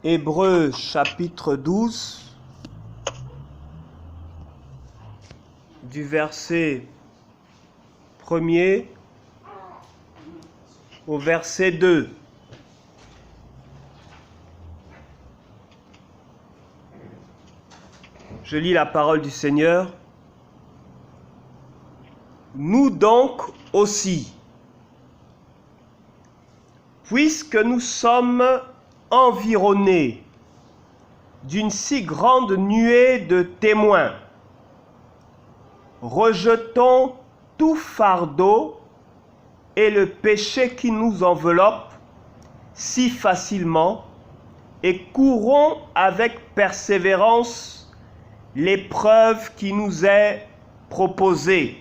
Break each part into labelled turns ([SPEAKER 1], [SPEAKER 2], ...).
[SPEAKER 1] Hébreux chapitre 12, du verset 1er au verset 2. Je lis la parole du Seigneur. Nous donc aussi, puisque nous sommes environnés d'une si grande nuée de témoins, rejetons tout fardeau et le péché qui nous enveloppe si facilement et courons avec persévérance l'épreuve qui nous est proposée.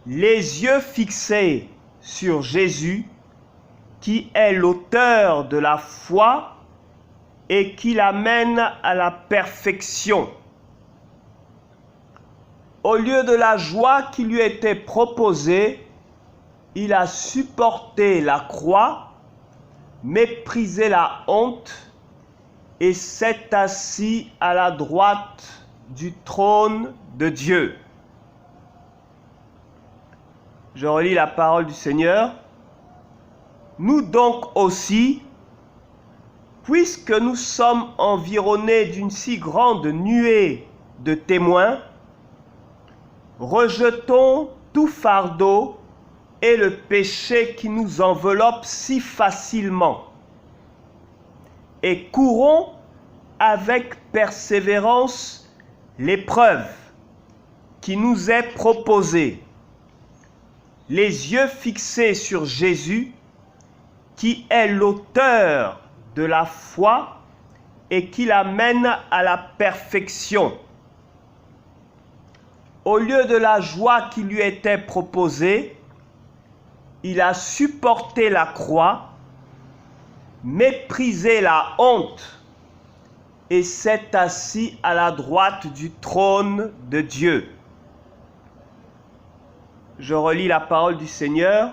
[SPEAKER 1] Les yeux fixés sur Jésus, qui est l'auteur de la foi et qui l'amène à la perfection. Au lieu de la joie qui lui était proposée, il a supporté la croix, méprisé la honte et s'est assis à la droite du trône de Dieu. Je relis la parole du Seigneur. Nous donc aussi, puisque nous sommes environnés d'une si grande nuée de témoins, rejetons tout fardeau et le péché qui nous enveloppe si facilement et courons avec persévérance l'épreuve qui nous est proposée, les yeux fixés sur Jésus, qui est l'auteur de la foi et qui l'amène à la perfection. Au lieu de la joie qui lui était proposée, il a supporté la croix, méprisé la honte et s'est assis à la droite du trône de Dieu. Je relis la parole du Seigneur.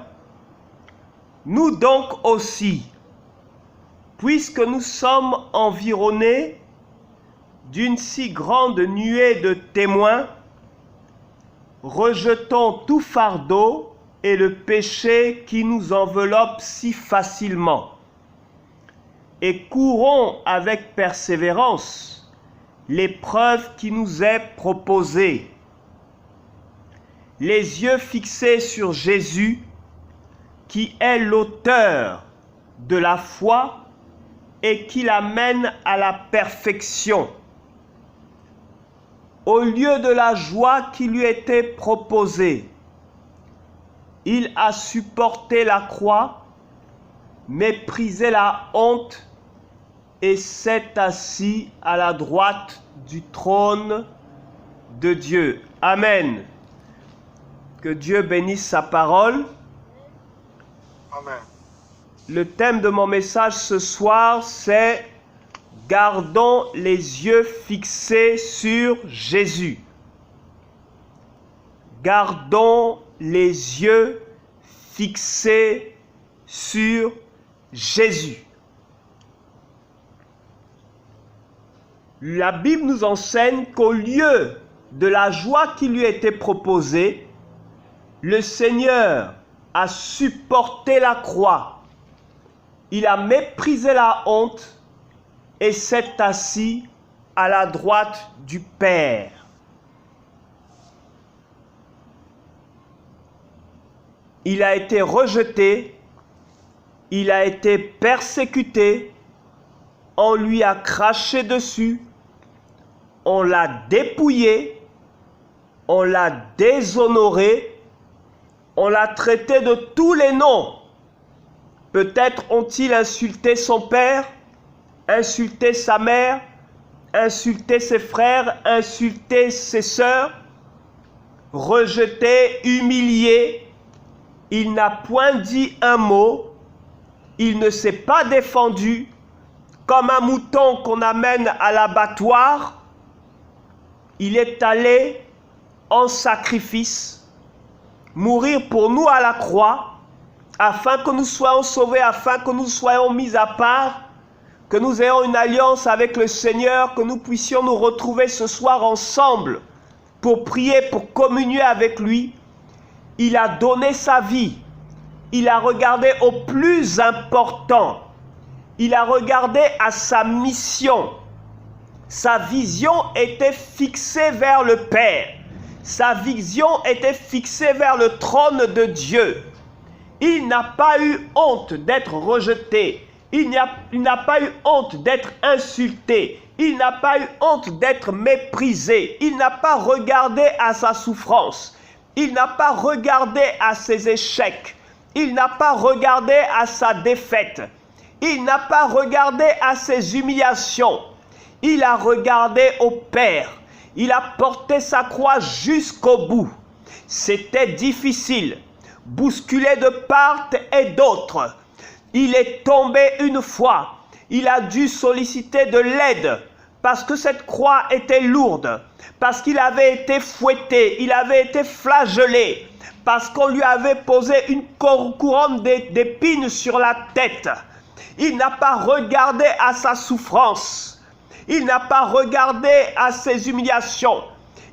[SPEAKER 1] Nous donc aussi, puisque nous sommes environnés d'une si grande nuée de témoins, rejetons tout fardeau et le péché qui nous enveloppe si facilement, et courons avec persévérance l'épreuve qui nous est proposée, les yeux fixés sur Jésus, qui est l'auteur de la foi et qui l'amène à la perfection. Au lieu de la joie qui lui était proposée, il a supporté la croix, méprisé la honte et s'est assis à la droite du trône de Dieu. Amen. Que Dieu bénisse sa parole.
[SPEAKER 2] Amen.
[SPEAKER 1] Le thème de mon message ce soir, c'est « Gardons les yeux fixés sur Jésus ». Gardons les yeux fixés sur Jésus. La Bible nous enseigne qu'au lieu de la joie qui lui était proposée, le Seigneur a supporté la croix, il a méprisé la honte et s'est assis à la droite du Père. Il a été rejeté, il a été persécuté, on lui a craché dessus, on l'a dépouillé, on l'a déshonoré, on l'a traité de tous les noms. Peut-être ont-ils insulté son père, insulté sa mère, insulté ses frères, insulté ses sœurs, rejeté, humilié. Il n'a point dit un mot, il ne s'est pas défendu, comme un mouton qu'on amène à l'abattoir. Il est allé en sacrifice, mourir pour nous à la croix, afin que nous soyons sauvés, afin que nous soyons mis à part que nous ayons une alliance avec le Seigneur, que nous puissions nous retrouver ce soir ensemble pour prier, pour communier avec lui. Il a donné sa vie. Il a regardé au plus important. Il a regardé à sa mission. Sa vision était fixée vers le Père. Sa vision était fixée vers le trône de Dieu. Il n'a pas eu honte d'être rejeté. Il n'a pas eu honte d'être insulté. Il n'a pas eu honte d'être méprisé. Il n'a pas regardé à sa souffrance. Il n'a pas regardé à ses échecs. Il n'a pas regardé à sa défaite. Il n'a pas regardé à ses humiliations. Il a regardé au Père. Il a porté sa croix jusqu'au bout. C'était difficile, bousculé de part et d'autre. Il est tombé une fois. Il a dû solliciter de l'aide parce que cette croix était lourde, parce qu'il avait été fouetté, il avait été flagellé, parce qu'on lui avait posé une couronne d'épines sur la tête. Il n'a pas regardé à sa souffrance. Il n'a pas regardé à ses humiliations.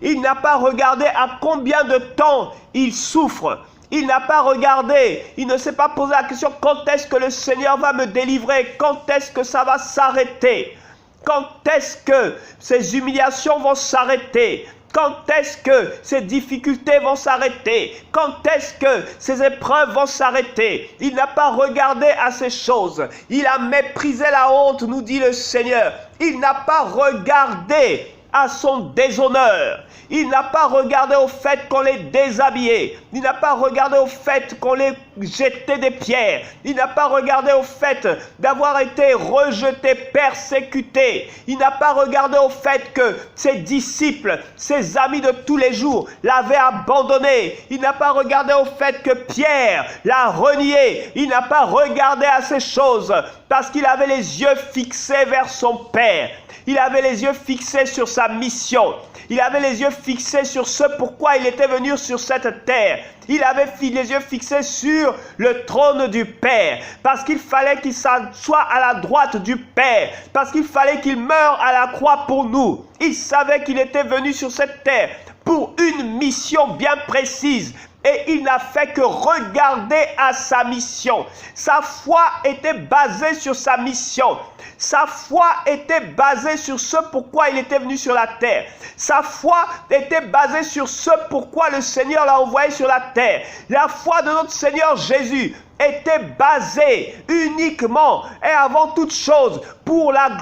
[SPEAKER 1] Il n'a pas regardé à combien de temps il souffre. Il n'a pas regardé, il ne s'est pas posé la question quand est-ce que le Seigneur va me délivrer, quand est-ce que ça va s'arrêter, quand est-ce que ces humiliations vont s'arrêter, quand est-ce que ces difficultés vont s'arrêter, quand est-ce que ces épreuves vont s'arrêter. Il n'a pas regardé à ces choses, il a méprisé la honte, nous dit le Seigneur. Il n'a pas regardé à son déshonneur. Il n'a pas regardé au fait qu'on les déshabillait. Il n'a pas regardé au fait qu'on les jetait des pierres. Il n'a pas regardé au fait d'avoir été rejeté, persécuté. Il n'a pas regardé au fait que ses disciples, ses amis de tous les jours l'avaient abandonné. Il n'a pas regardé au fait que Pierre l'a renié. Il n'a pas regardé à ces choses parce qu'il avait les yeux fixés vers son Père. Il avait les yeux fixés sur sa mission. Il avait les yeux fixés sur ce pourquoi il était venu sur cette terre. Il avait les yeux fixés sur le trône du Père. Parce qu'il fallait qu'il soit à la droite du Père. Parce qu'il fallait qu'il meure à la croix pour nous. Il savait qu'il était venu sur cette terre pour une mission bien précise. Et il n'a fait que regarder à sa mission. Sa foi était basée sur sa mission. Sa foi était basée sur ce pourquoi il était venu sur la terre. Sa foi était basée sur ce pourquoi le Seigneur l'a envoyé sur la terre. La foi de notre Seigneur Jésus était basée uniquement et avant toute chose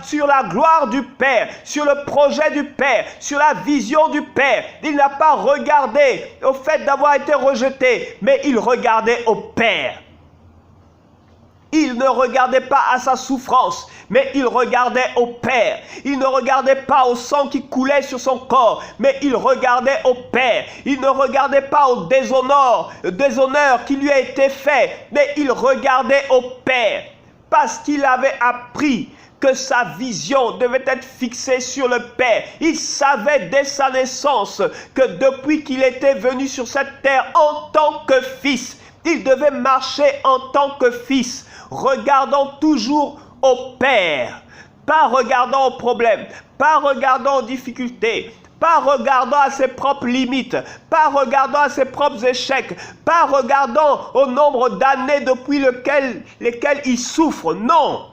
[SPEAKER 1] sur la gloire du Père, sur le projet du Père, sur la vision du Père. Il n'a pas regardé au fait d'avoir été rejeté, mais il regardait au Père. Il ne regardait pas à sa souffrance, mais il regardait au Père. Il ne regardait pas au sang qui coulait sur son corps, mais il regardait au Père. Il ne regardait pas au déshonneur qui lui a été fait, mais il regardait au Père. Parce qu'il avait appris que sa vision devait être fixée sur le Père. Il savait dès sa naissance que depuis qu'il était venu sur cette terre en tant que fils, il devait marcher en tant que fils, regardant toujours au Père, pas regardant aux problèmes, pas regardant aux difficultés, pas regardant à ses propres limites, pas regardant à ses propres échecs, pas regardant au nombre d'années depuis lesquelles il souffre. Non,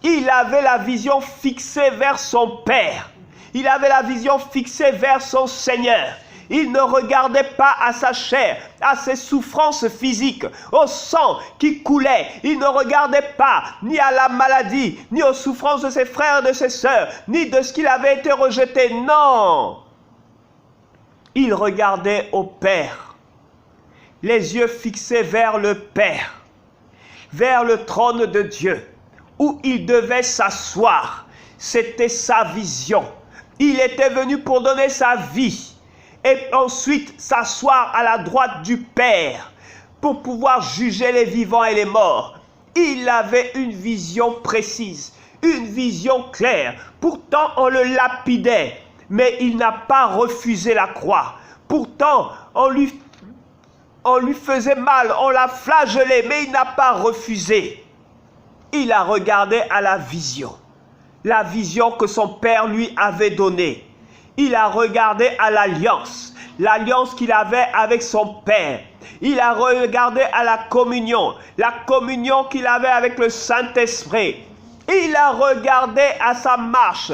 [SPEAKER 1] il avait la vision fixée vers son Père. Il avait la vision fixée vers son Seigneur. Il ne regardait pas à sa chair, à ses souffrances physiques, au sang qui coulait. Il ne regardait pas ni à la maladie, ni aux souffrances de ses frères et de ses sœurs, ni de ce qu'il avait été rejeté. Non! Il regardait au Père, les yeux fixés vers le Père, vers le trône de Dieu, où il devait s'asseoir. C'était sa vision. Il était venu pour donner sa vie. Et ensuite s'asseoir à la droite du Père pour pouvoir juger les vivants et les morts. Il avait une vision précise, une vision claire. Pourtant, on le lapidait, mais il n'a pas refusé la croix. Pourtant, on lui faisait mal, on l'a flagellé, mais il n'a pas refusé. Il a regardé à la vision que son père lui avait donnée. Il a regardé à l'alliance qu'il avait avec son père. Il a regardé à la communion qu'il avait avec le Saint-Esprit. Il a regardé à sa marche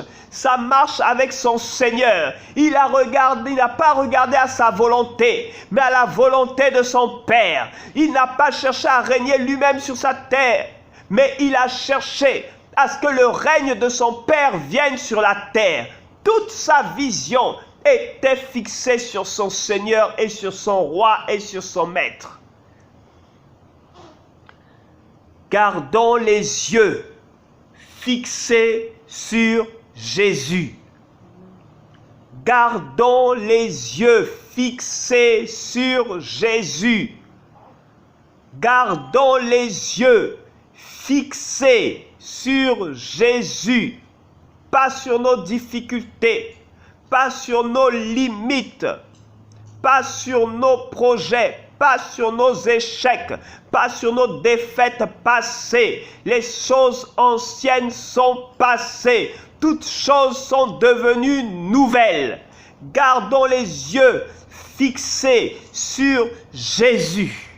[SPEAKER 1] avec son Seigneur. Il n'a pas regardé à sa volonté, mais à la volonté de son Père. Il n'a pas cherché à régner lui-même sur sa terre, mais il a cherché à ce que le règne de son Père vienne sur la terre. Toute sa vision était fixée sur son Seigneur et sur son roi et sur son maître. Gardons les yeux fixés sur Jésus. Gardons les yeux fixés sur Jésus. Gardons les yeux fixés sur Jésus. Pas sur nos difficultés, pas sur nos limites, pas sur nos projets, pas sur nos échecs, pas sur nos défaites passées. Les choses anciennes sont passées. Toutes choses sont devenues nouvelles. Gardons les yeux fixés sur Jésus.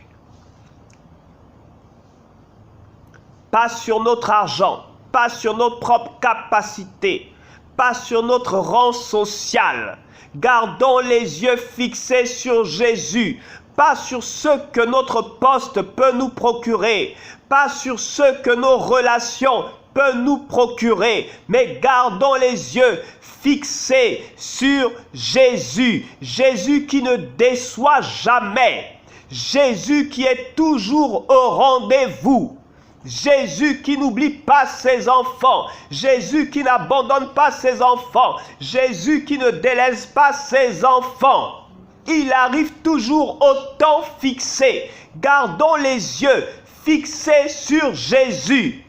[SPEAKER 1] Pas sur notre argent, pas sur nos propres capacités, pas sur notre rang social. Gardons les yeux fixés sur Jésus. Pas sur ce que notre poste peut nous procurer, pas sur ce que nos relations peuvent nous procurer, mais gardons les yeux fixés sur Jésus. Jésus qui ne déçoit jamais. Jésus qui est toujours au rendez-vous. Jésus qui n'oublie pas ses enfants. Jésus qui n'abandonne pas ses enfants. Jésus qui ne délaisse pas ses enfants. Il arrive toujours au temps fixé. Gardons les yeux fixés sur Jésus.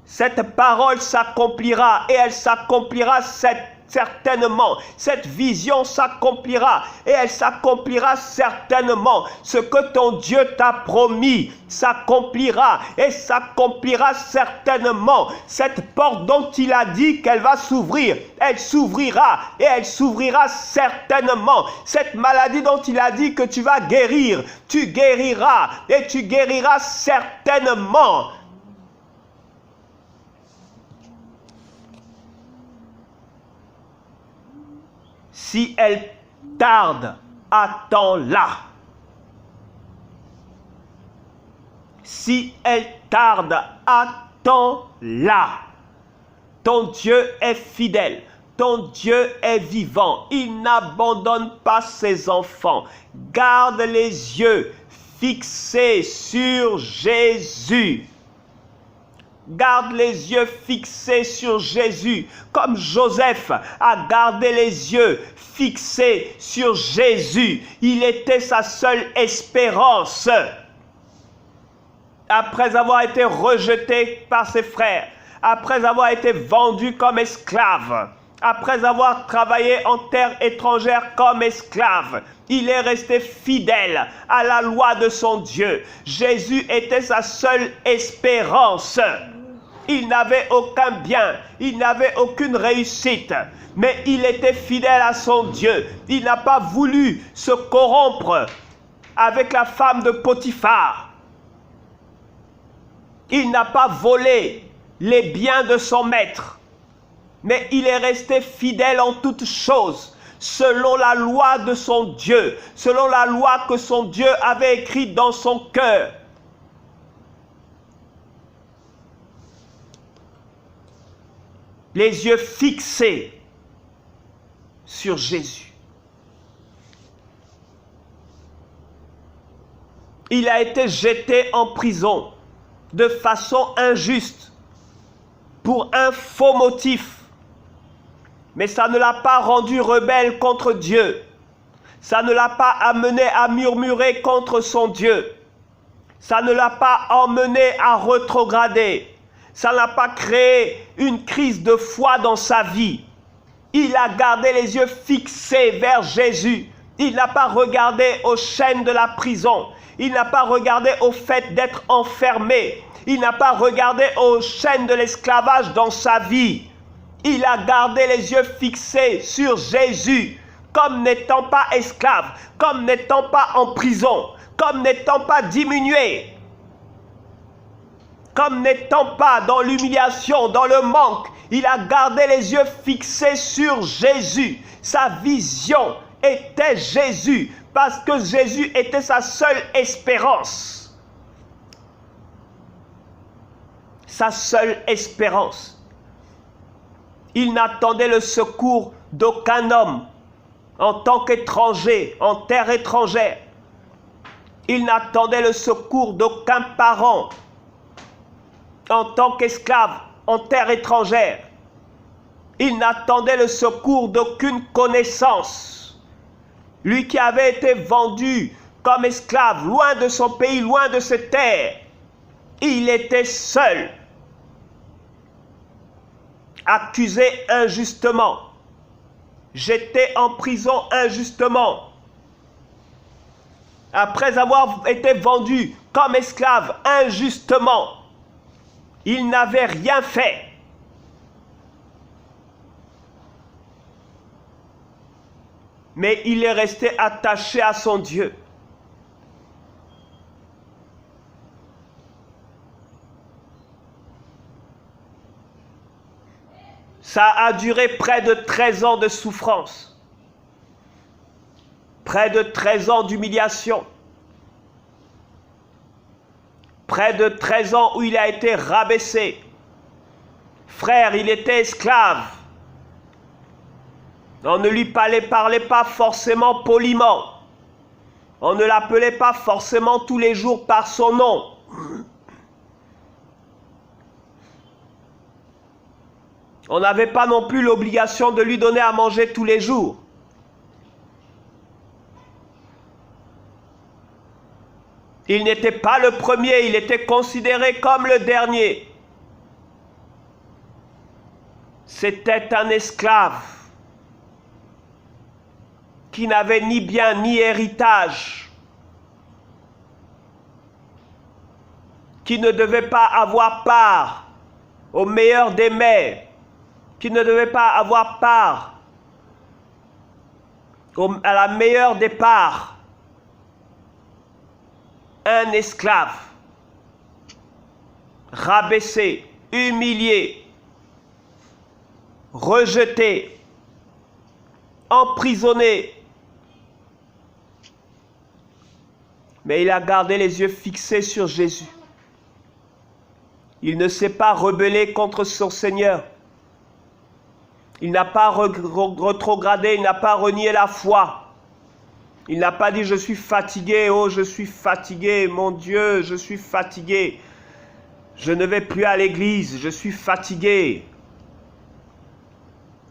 [SPEAKER 1] Cette parole s'accomplira et elle s'accomplira certainement. Cette vision s'accomplira et elle s'accomplira certainement. Ce que ton Dieu t'a promis s'accomplira et s'accomplira certainement. Cette porte dont il a dit qu'elle va s'ouvrir, elle s'ouvrira et elle s'ouvrira certainement. Cette maladie dont il a dit que tu vas guérir, tu guériras et tu guériras certainement. Si elle tarde, attends-la. Si elle tarde, attends-la. Ton Dieu est fidèle. Ton Dieu est vivant. Il n'abandonne pas ses enfants. Garde les yeux fixés sur Jésus. Garde les yeux fixés sur Jésus, comme Joseph a gardé les yeux fixés sur Jésus. Il était sa seule espérance. Après avoir été rejeté par ses frères, après avoir été vendu comme esclave, après avoir travaillé en terre étrangère comme esclave, il est resté fidèle à la loi de son Dieu. Jésus était sa seule espérance. Il n'avait aucun bien, il n'avait aucune réussite, mais il était fidèle à son Dieu. Il n'a pas voulu se corrompre avec la femme de Potiphar. Il n'a pas volé les biens de son maître, mais il est resté fidèle en toutes choses, selon la loi de son Dieu, selon la loi que son Dieu avait écrite dans son cœur. Les yeux fixés sur Jésus. Il a été jeté en prison de façon injuste pour un faux motif. Mais ça ne l'a pas rendu rebelle contre Dieu. Ça ne l'a pas amené à murmurer contre son Dieu. Ça ne l'a pas emmené à rétrograder. Ça n'a pas créé une crise de foi dans sa vie. Il a gardé les yeux fixés vers Jésus. Il n'a pas regardé aux chaînes de la prison. Il n'a pas regardé au fait d'être enfermé. Il n'a pas regardé aux chaînes de l'esclavage dans sa vie. Il a gardé les yeux fixés sur Jésus, comme n'étant pas esclave, comme n'étant pas en prison, comme n'étant pas diminué, comme n'étant pas dans l'humiliation, dans le manque. Il a gardé les yeux fixés sur Jésus. Sa vision était Jésus, parce que Jésus était sa seule espérance. Sa seule espérance. Il n'attendait le secours d'aucun homme en tant qu'étranger, en terre étrangère. Il n'attendait le secours d'aucun parent en tant qu'esclave en terre étrangère. Il n'attendait le secours d'aucune connaissance. Lui qui avait été vendu comme esclave, loin de son pays, loin de ses terres, il était seul, accusé injustement. J'étais en prison injustement. Après avoir été vendu comme esclave injustement, il n'avait rien fait. Mais il est resté attaché à son Dieu. Ça a duré près de 13 ans de souffrance. Près de 13 ans d'humiliation. Près de 13 ans où il a été rabaissé. Frère, il était esclave. On ne lui parlait pas forcément poliment. On ne l'appelait pas forcément tous les jours par son nom. On n'avait pas non plus l'obligation de lui donner à manger tous les jours. Il n'était pas le premier, il était considéré comme le dernier. C'était un esclave qui n'avait ni bien ni héritage, qui ne devait pas avoir part au meilleur des mets, qui ne devait pas avoir part à la meilleure des parts. Un esclave, rabaissé, humilié, rejeté, emprisonné. Mais il a gardé les yeux fixés sur Jésus. Il ne s'est pas rebellé contre son Seigneur. Il n'a pas rétrogradé, il n'a pas renié la foi. Il n'a pas dit « je suis fatigué, oh je suis fatigué, mon Dieu, je suis fatigué. Je ne vais plus à l'église, je suis fatigué.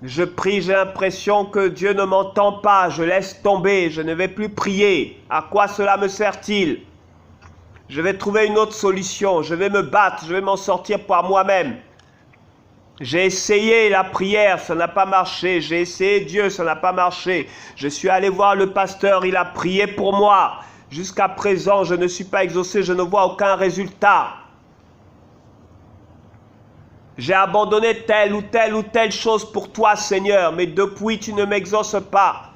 [SPEAKER 1] Je prie, j'ai l'impression que Dieu ne m'entend pas, je laisse tomber, je ne vais plus prier. À quoi cela me sert-il? Je vais trouver une autre solution, je vais me battre, je vais m'en sortir par moi-même. J'ai essayé la prière, ça n'a pas marché. J'ai essayé Dieu, ça n'a pas marché. Je suis allé voir le pasteur, il a prié pour moi. Jusqu'à présent, je ne suis pas exaucé, je ne vois aucun résultat. J'ai abandonné telle ou telle chose pour toi, Seigneur, mais depuis, tu ne m'exauces pas.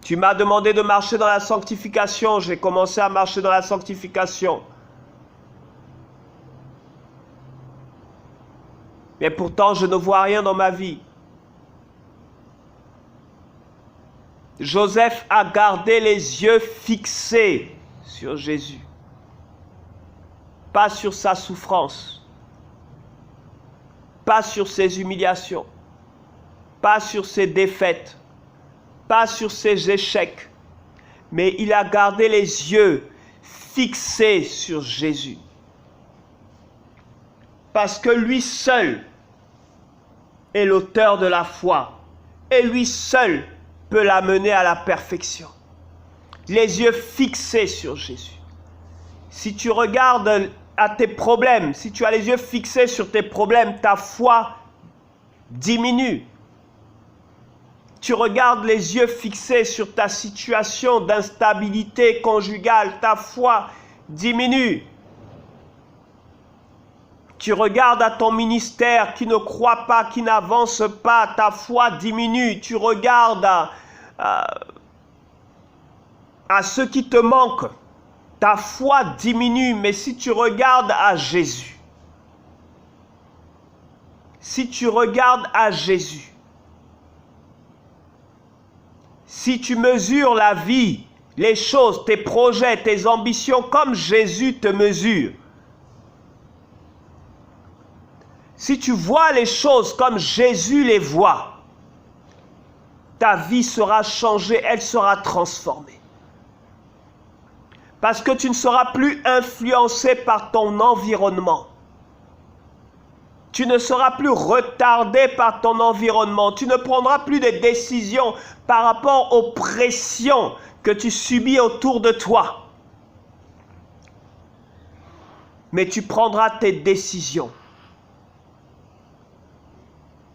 [SPEAKER 1] Tu m'as demandé de marcher dans la sanctification, j'ai commencé à marcher dans la sanctification. Mais pourtant, je ne vois rien dans ma vie. Joseph a gardé les yeux fixés sur Jésus. Pas sur sa souffrance. Pas sur ses humiliations. Pas sur ses défaites. Pas sur ses échecs. Mais il a gardé les yeux fixés sur Jésus. Parce que lui seul est l'auteur de la foi. Et lui seul peut l'amener à la perfection. Les yeux fixés sur Jésus. Si tu regardes à tes problèmes, si tu as les yeux fixés sur tes problèmes, ta foi diminue. tu regardes les yeux fixés sur ta situation d'instabilité conjugale, ta foi diminue. Tu regardes à ton ministère qui ne croit pas, qui n'avance pas, ta foi diminue. Tu regardes à ce qui te manque, ta foi diminue. Mais si tu regardes à Jésus, si tu regardes à Jésus, si tu mesures la vie, les choses, tes projets, tes ambitions comme Jésus te mesure, si tu vois les choses comme Jésus les voit, ta vie sera changée, elle sera transformée. Parce que tu ne seras plus influencé par ton environnement. Tu ne seras plus retardé par ton environnement. Tu ne prendras plus de décisions par rapport aux pressions que tu subis autour de toi. Mais tu prendras tes décisions,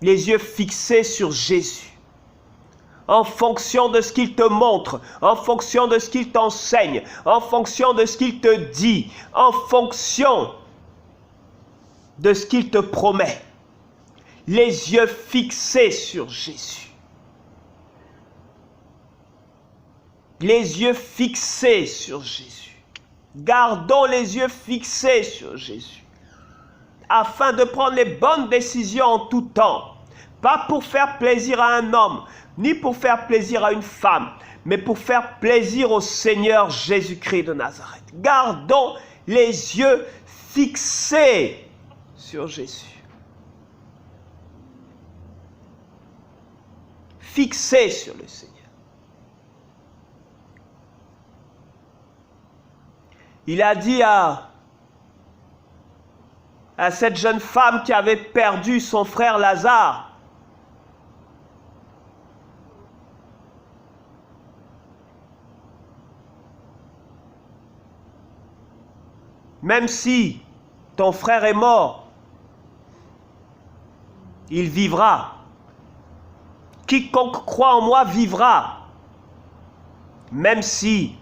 [SPEAKER 1] les yeux fixés sur Jésus, en fonction de ce qu'il te montre, en fonction de ce qu'il t'enseigne, en fonction de ce qu'il te dit, en fonction de ce qu'il te promet. Les yeux fixés sur Jésus. Les yeux fixés sur Jésus. Gardons les yeux fixés sur Jésus, afin de prendre les bonnes décisions en tout temps. Pas pour faire plaisir à un homme, ni pour faire plaisir à une femme, mais pour faire plaisir au Seigneur Jésus-Christ de Nazareth. Gardons les yeux fixés sur Jésus. Fixés sur le Seigneur. Il a dit à cette jeune femme qui avait perdu son frère Lazare, même si ton frère est mort, il vivra. Quiconque croit en moi vivra, même si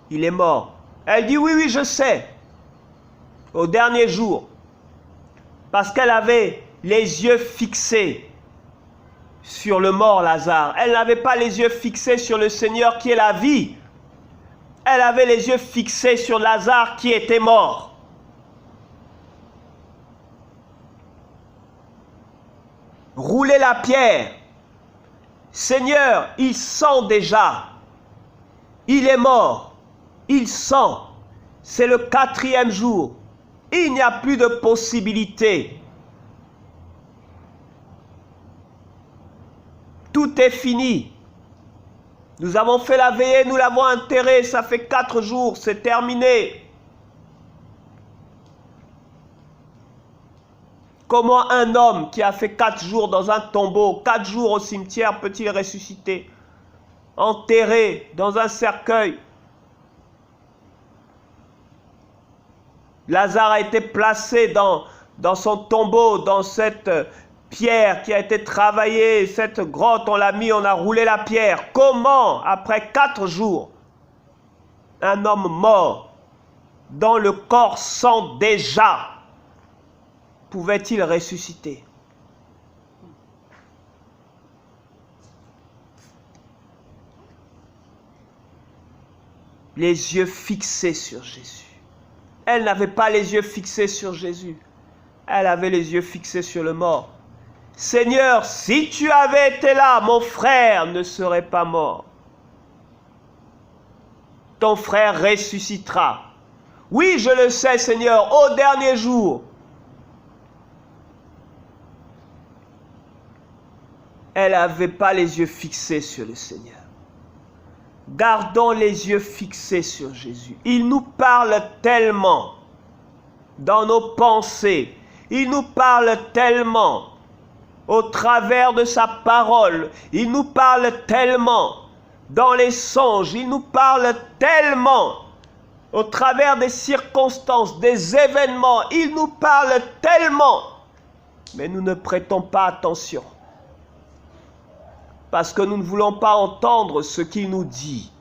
[SPEAKER 1] il est mort. Elle dit, oui, je sais, au dernier jour, parce qu'elle avait les yeux fixés sur le mort Lazare. Elle n'avait pas les yeux fixés sur le Seigneur qui est la vie. Elle avait les yeux fixés sur Lazare qui était mort. Roulez la pierre. Seigneur, il sent déjà. Il est mort. Il sent. C'est le 4e jour. Il n'y a plus de possibilité. Tout est fini. Nous avons fait la veillée, nous l'avons enterré, ça fait 4 jours, c'est terminé. Comment un homme qui a fait 4 jours dans un tombeau, 4 jours au cimetière, peut-il ressusciter? Enterré dans un cercueil. Lazare a été placé dans son tombeau, dans cette pierre qui a été travaillée, cette grotte, on l'a mis, on a roulé la pierre. Comment, après 4 jours, un homme mort, dont le corps sent déjà, pouvait-il ressusciter? Les yeux fixés sur Jésus. Elle n'avait pas les yeux fixés sur Jésus. Elle avait les yeux fixés sur le mort. Seigneur, si tu avais été là, mon frère ne serait pas mort. Ton frère ressuscitera. Oui, je le sais, Seigneur, au dernier jour. Elle n'avait pas les yeux fixés sur le Seigneur. Gardons les yeux fixés sur Jésus. Il nous parle tellement dans nos pensées. Il nous parle tellement au travers de sa parole. Il nous parle tellement dans les songes. Il nous parle tellement au travers des circonstances, des événements. Il nous parle tellement. Mais nous ne prêtons pas attention. parce que nous ne voulons pas entendre ce qu'il nous dit.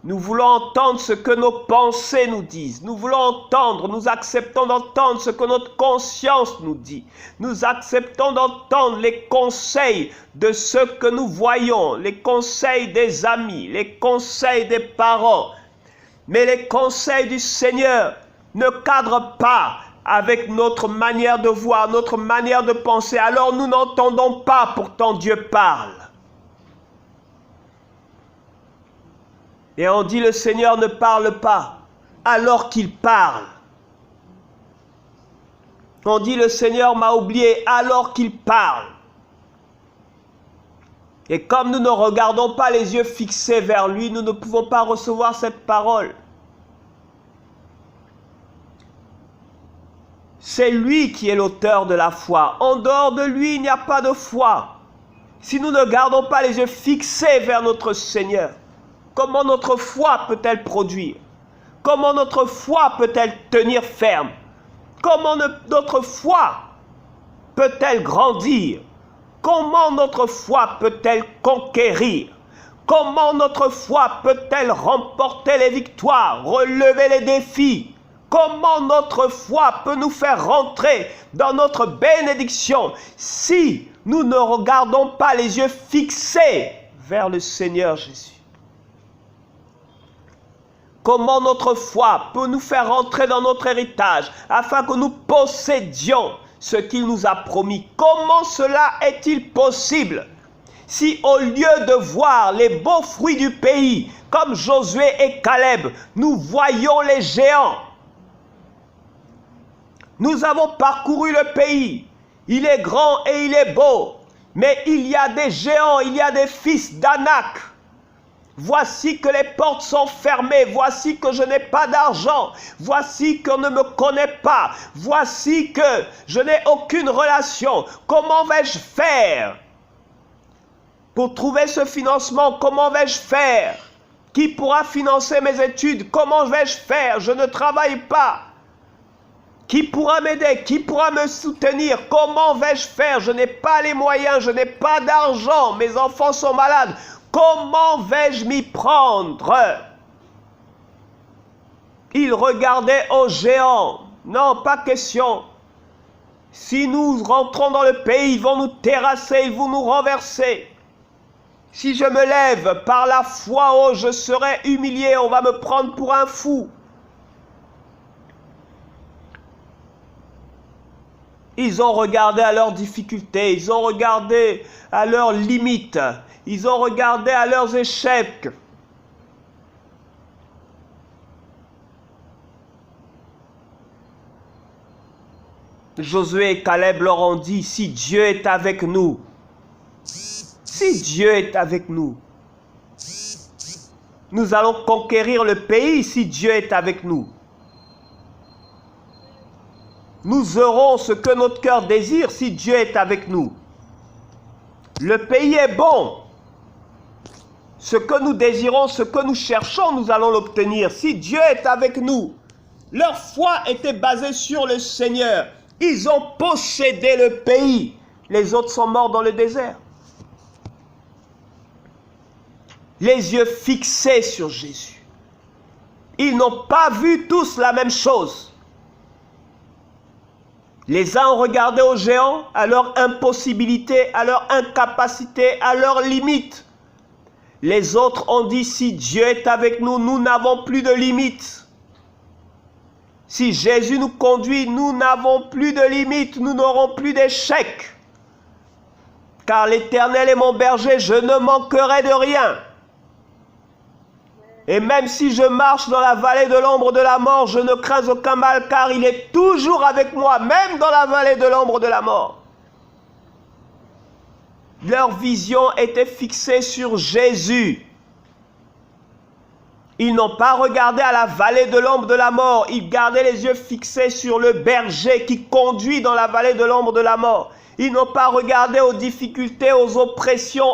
[SPEAKER 1] Nous voulons entendre ce que nos pensées nous disent. Nous voulons entendre, nous acceptons d'entendre ce que notre conscience nous dit. Nous acceptons d'entendre les conseils de ceux que nous voyons, les conseils des amis, les conseils des parents. Mais les conseils du Seigneur ne cadrent pas avec notre manière de voir, notre manière de penser. Alors nous n'entendons pas, pourtant Dieu parle. Et on dit le Seigneur ne parle pas alors qu'il parle. On dit le Seigneur m'a oublié alors qu'il parle. Et comme nous ne regardons pas les yeux fixés vers lui, nous ne pouvons pas recevoir cette parole. C'est lui qui est l'auteur de la foi. En dehors de lui, il n'y a pas de foi. Si nous ne gardons pas les yeux fixés vers notre Seigneur, comment notre foi peut-elle produire? Comment notre foi peut-elle tenir ferme? Comment notre foi peut-elle grandir? Comment notre foi peut-elle conquérir? Comment notre foi peut-elle remporter les victoires, relever les défis? Comment notre foi peut nous faire rentrer dans notre bénédiction si nous ne regardons pas les yeux fixés vers le Seigneur Jésus? Comment notre foi peut nous faire rentrer dans notre héritage afin que nous possédions ce qu'il nous a promis? Comment cela est-il possible si au lieu de voir les beaux fruits du pays, comme Josué et Caleb, nous voyons les géants? Nous avons parcouru le pays. Il est grand et il est beau. Mais il y a des géants, il y a des fils d'Anak. Voici que les portes sont fermées. Voici que je n'ai pas d'argent. Voici qu'on ne me connaît pas. Voici que je n'ai aucune relation. Comment vais-je faire pour trouver ce financement? Comment vais-je faire? Qui pourra financer mes études? Comment vais-je faire? Je ne travaille pas. Qui pourra m'aider? Qui pourra me soutenir? Comment vais-je faire? Je n'ai pas les moyens, je n'ai pas d'argent, mes enfants sont malades. Comment vais-je m'y prendre? Il regardait aux géants. Non, pas question. Si nous rentrons dans le pays, ils vont nous terrasser, ils vont nous renverser. Si je me lève par la foi, oh, je serai humilié, on va me prendre pour un fou. Ils ont regardé à leurs difficultés, ils ont regardé à leurs limites, ils ont regardé à leurs échecs. Josué et Caleb leur ont dit, si Dieu est avec nous, si Dieu est avec nous, nous allons conquérir le pays si Dieu est avec nous. Nous aurons ce que notre cœur désire si Dieu est avec nous. Le pays est bon. Ce que nous désirons, ce que nous cherchons, nous allons l'obtenir si Dieu est avec nous. Leur foi était basée sur le Seigneur. Ils ont possédé le pays. Les autres sont morts dans le désert. Les yeux fixés sur Jésus. Ils n'ont pas vu tous la même chose. Les uns ont regardé aux géants, à leur impossibilité, à leur incapacité, à leurs limites. Les autres ont dit, si Dieu est avec nous, nous n'avons plus de limites. Si Jésus nous conduit, nous n'avons plus de limites, nous n'aurons plus d'échecs. Car l'Éternel est mon berger, je ne manquerai de rien. Et même si je marche dans la vallée de l'ombre de la mort, je ne crains aucun mal, car il est toujours avec moi, même dans la vallée de l'ombre de la mort. Leur vision était fixée sur Jésus. Ils n'ont pas regardé à la vallée de l'ombre de la mort, ils gardaient les yeux fixés sur le berger qui conduit dans la vallée de l'ombre de la mort. Ils n'ont pas regardé aux difficultés, aux oppressions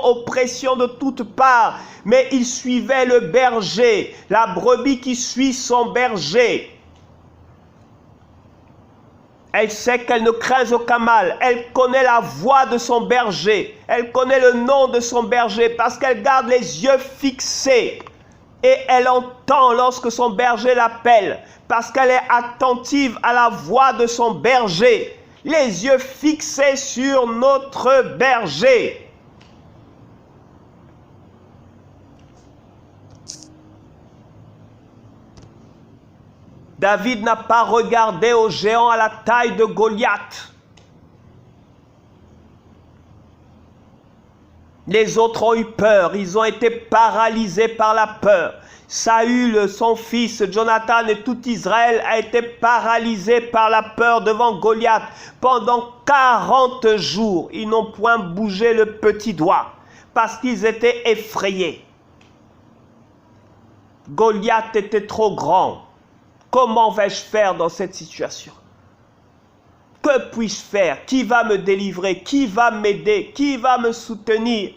[SPEAKER 1] de toutes parts, mais ils suivaient le berger, la brebis qui suit son berger. Elle sait qu'elle ne craint aucun mal. Elle connaît la voix de son berger. Elle connaît le nom de son berger parce qu'elle garde les yeux fixés. Et elle entend lorsque son berger l'appelle parce qu'elle est attentive à la voix de son berger. Les yeux fixés sur notre berger. David n'a pas regardé au géant à la taille de Goliath. Les autres ont eu peur, ils ont été paralysés par la peur. Saül, son fils, Jonathan et tout Israël a été paralysé par la peur devant Goliath. Pendant 40 jours, ils n'ont point bougé le petit doigt parce qu'ils étaient effrayés. Goliath était trop grand. Comment vais-je faire dans cette situation? Que puis-je faire? Qui va me délivrer? Qui va m'aider? Qui va me soutenir?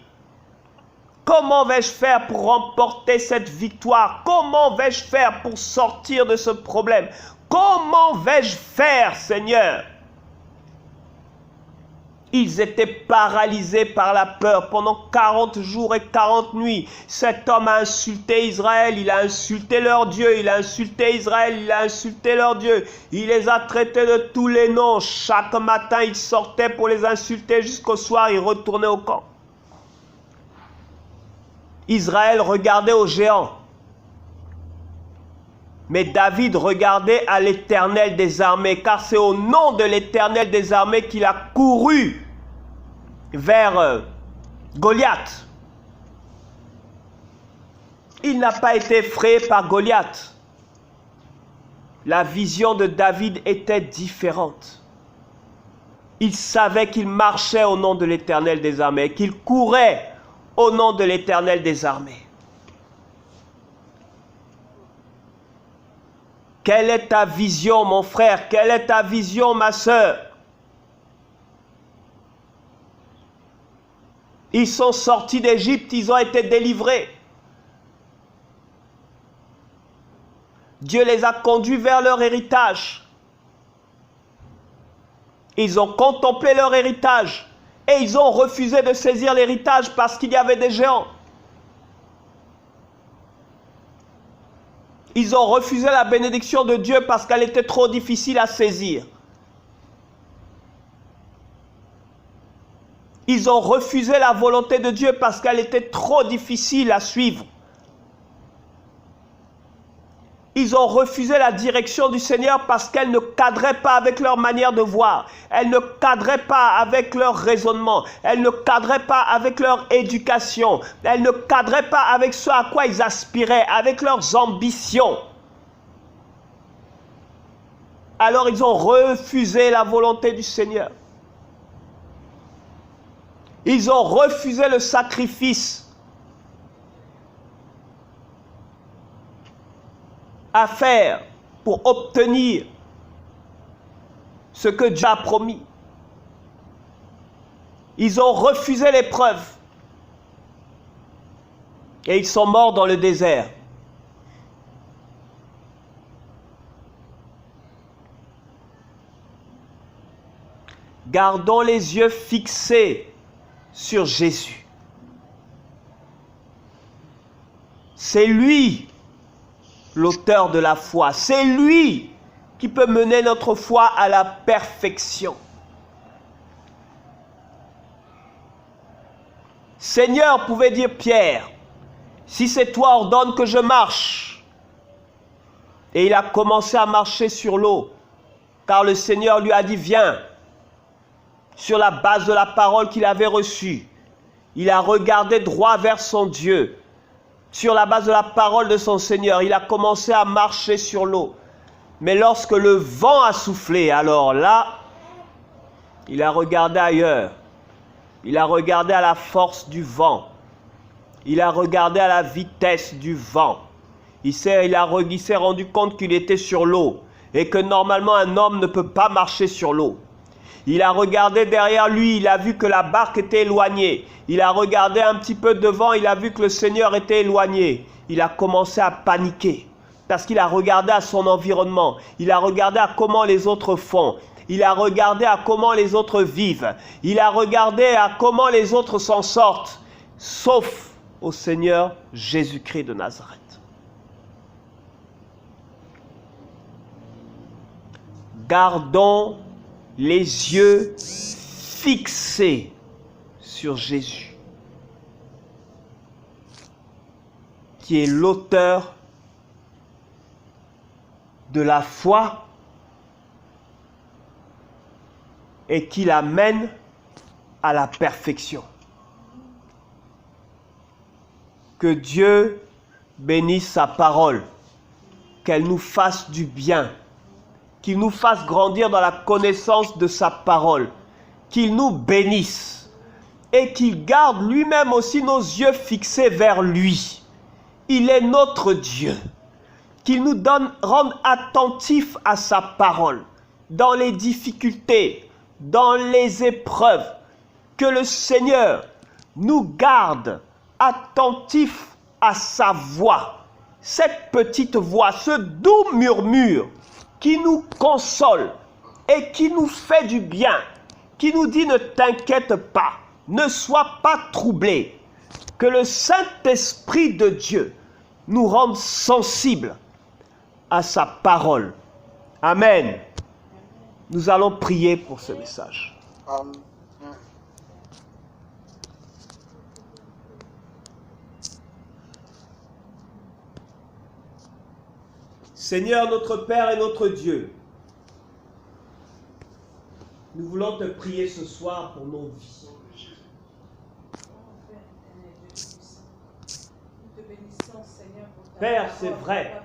[SPEAKER 1] Comment vais-je faire pour remporter cette victoire? Comment vais-je faire pour sortir de ce problème? Comment vais-je faire, Seigneur? Ils étaient paralysés par la peur pendant 40 jours et 40 nuits. Cet homme a insulté Israël, il a insulté leur Dieu, il a insulté Israël, il a insulté leur Dieu. Il les a traités de tous les noms. Chaque matin, il sortait pour les insulter jusqu'au soir, il retournait au camp. Israël regardait aux géants. Mais David regardait à l'Éternel des armées, car c'est au nom de l'Éternel des armées qu'il a couru vers Goliath. Il n'a pas été effrayé par Goliath. La vision de David était différente. Il savait qu'il marchait au nom de l'Éternel des armées, qu'il courait au nom de l'Éternel des armées. Quelle est ta vision, mon frère? Quelle est ta vision, ma sœur? Ils sont sortis d'Égypte, ils ont été délivrés. Dieu les a conduits vers leur héritage. Ils ont contemplé leur héritage et ils ont refusé de saisir l'héritage parce qu'il y avait des géants. Ils ont refusé la bénédiction de Dieu parce qu'elle était trop difficile à saisir. Ils ont refusé la volonté de Dieu parce qu'elle était trop difficile à suivre. Ils ont refusé la direction du Seigneur parce qu'elle ne cadrait pas avec leur manière de voir. Elle ne cadrait pas avec leur raisonnement. Elle ne cadrait pas avec leur éducation. Elle ne cadrait pas avec ce à quoi ils aspiraient, avec leurs ambitions. Alors ils ont refusé la volonté du Seigneur. Ils ont refusé le sacrifice à faire pour obtenir ce que Dieu a promis. Ils ont refusé l'épreuve et ils sont morts dans le désert. Gardons les yeux fixés sur Jésus. C'est lui l'auteur de la foi. C'est lui qui peut mener notre foi à la perfection. Seigneur, pouvait dire Pierre, si c'est toi, ordonne que je marche. Et il a commencé à marcher sur l'eau, car le Seigneur lui a dit, viens. Sur la base de la parole qu'il avait reçue, il a regardé droit vers son Dieu. Sur la base de la parole de son Seigneur, il a commencé à marcher sur l'eau. Mais lorsque le vent a soufflé, alors là, il a regardé ailleurs. Il a regardé à la force du vent. Il a regardé à la vitesse du vent. Il s'est rendu compte qu'il était sur l'eau et que normalement un homme ne peut pas marcher sur l'eau. Il a regardé derrière lui, il a vu que la barque était éloignée. Il a regardé un petit peu devant, il a vu que le Seigneur était éloigné. Il a commencé à paniquer parce qu'il a regardé à son environnement. Il a regardé à comment les autres font. Il a regardé à comment les autres vivent. Il a regardé à comment les autres s'en sortent. Sauf au Seigneur Jésus-Christ de Nazareth. Gardons les yeux fixés sur Jésus, qui est l'auteur de la foi et qui l'amène à la perfection. Que Dieu bénisse sa parole, qu'elle nous fasse du bien, qu'il nous fasse grandir dans la connaissance de sa parole, qu'il nous bénisse et qu'il garde lui-même aussi nos yeux fixés vers lui. Il est notre Dieu. Qu'il nous rende attentifs à sa parole, dans les difficultés, dans les épreuves. Que le Seigneur nous garde attentifs à sa voix. Cette petite voix, ce doux murmure qui nous console et qui nous fait du bien, qui nous dit ne t'inquiète pas, ne sois pas troublé. Que le Saint-Esprit de Dieu nous rende sensibles à sa parole. Amen. Nous allons prier pour ce message.
[SPEAKER 2] Amen.
[SPEAKER 1] Seigneur, notre Père et notre Dieu, nous voulons te prier ce soir pour nos vies. Père, c'est vrai.